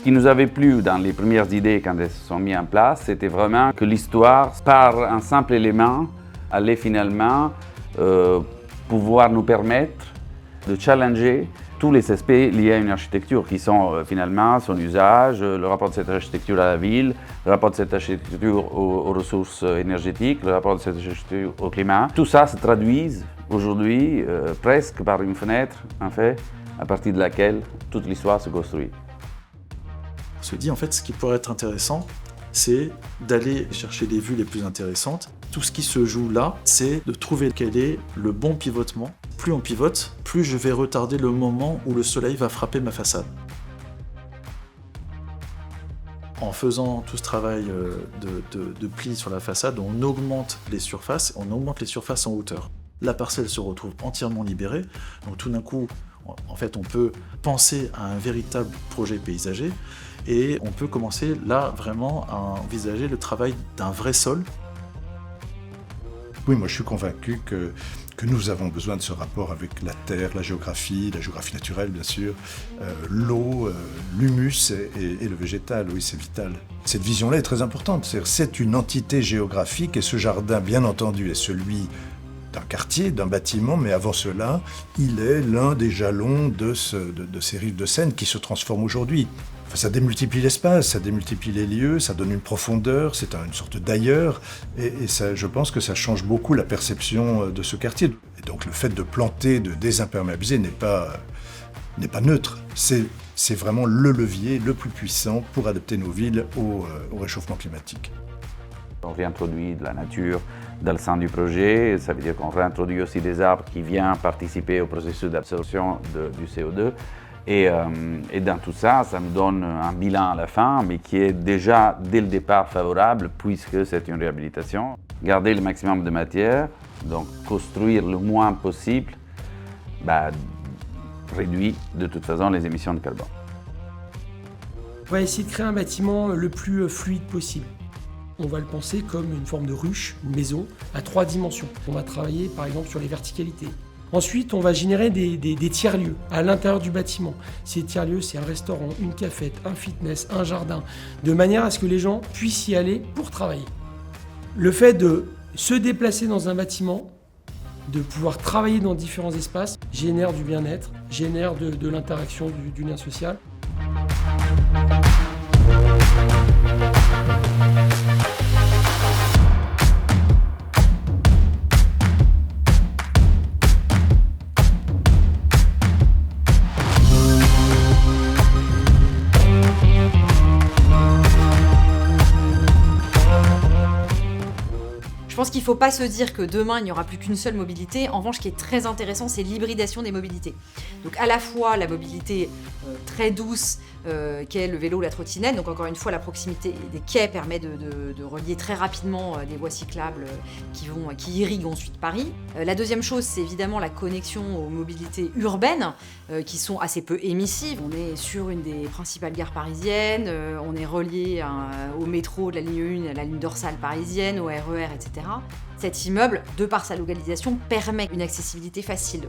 qui nous avait plu dans les premières idées quand elles se sont mises en place, c'était vraiment que l'histoire, par un simple élément, allait finalement pouvoir nous permettre de challenger tous les aspects liés à une architecture qui sont finalement son usage, le rapport de cette architecture à la ville, le rapport de cette architecture aux ressources énergétiques, le rapport de cette architecture au climat. Tout ça se traduit aujourd'hui presque par une fenêtre, en fait, à partir de laquelle toute l'histoire se construit. On se dit en fait ce qui pourrait être intéressant, c'est d'aller chercher les vues les plus intéressantes. Tout ce qui se joue là, c'est de trouver quel est le bon pivotement. Plus on pivote, plus je vais retarder le moment où le soleil va frapper ma façade. En faisant tout ce travail de plis sur la façade, on augmente les surfaces en hauteur. La parcelle se retrouve entièrement libérée, donc tout d'un coup, en fait, on peut penser à un véritable projet paysager et on peut commencer là vraiment à envisager le travail d'un vrai sol. Oui, moi je suis convaincu que nous avons besoin de ce rapport avec la terre, la géographie naturelle bien sûr, l'eau, l'humus et le végétal, oui c'est vital. Cette vision-là est très importante, c'est une entité géographique et ce jardin bien entendu est celui d'un quartier, d'un bâtiment, mais avant cela, il est l'un des jalons de ces rives de Seine qui se transforment aujourd'hui. Enfin, ça démultiplie l'espace, ça démultiplie les lieux, ça donne une profondeur, c'est une sorte d'ailleurs, et ça, je pense que ça change beaucoup la perception de ce quartier. Et donc le fait de planter, de désimperméabiliser n'est pas neutre, c'est vraiment le levier le plus puissant pour adapter nos villes au réchauffement climatique. On réintroduit de la nature dans le sein du projet, ça veut dire qu'on réintroduit aussi des arbres qui viennent participer au processus d'absorption du CO2. Et dans tout ça, ça nous donne un bilan à la fin, mais qui est déjà dès le départ favorable, puisque c'est une réhabilitation. Garder le maximum de matière, donc construire le moins possible, réduit de toute façon les émissions de carbone. On va essayer de créer un bâtiment le plus fluide possible. On va le penser comme une forme de ruche, une maison, à 3 dimensions. On va travailler par exemple sur les verticalités. Ensuite, on va générer des tiers-lieux à l'intérieur du bâtiment. Ces tiers-lieux, c'est un restaurant, une cafette, un fitness, un jardin, de manière à ce que les gens puissent y aller pour travailler. Le fait de se déplacer dans un bâtiment, de pouvoir travailler dans différents espaces, génère du bien-être, génère de l'interaction, du lien social. Je pense qu'il ne faut pas se dire que demain, il n'y aura plus qu'une seule mobilité. En revanche, ce qui est très intéressant, c'est l'hybridation des mobilités. Donc à la fois la mobilité très douce, qu'est le vélo, la trottinette. Donc encore une fois, la proximité des quais permet de relier très rapidement des voies cyclables qui irriguent ensuite Paris. La deuxième chose, c'est évidemment la connexion aux mobilités urbaines, qui sont assez peu émissives. On est sur une des principales gares parisiennes, on est relié au métro de la ligne 1, à la ligne dorsale parisienne, au RER, etc. Cet immeuble, de par sa localisation, permet une accessibilité facile.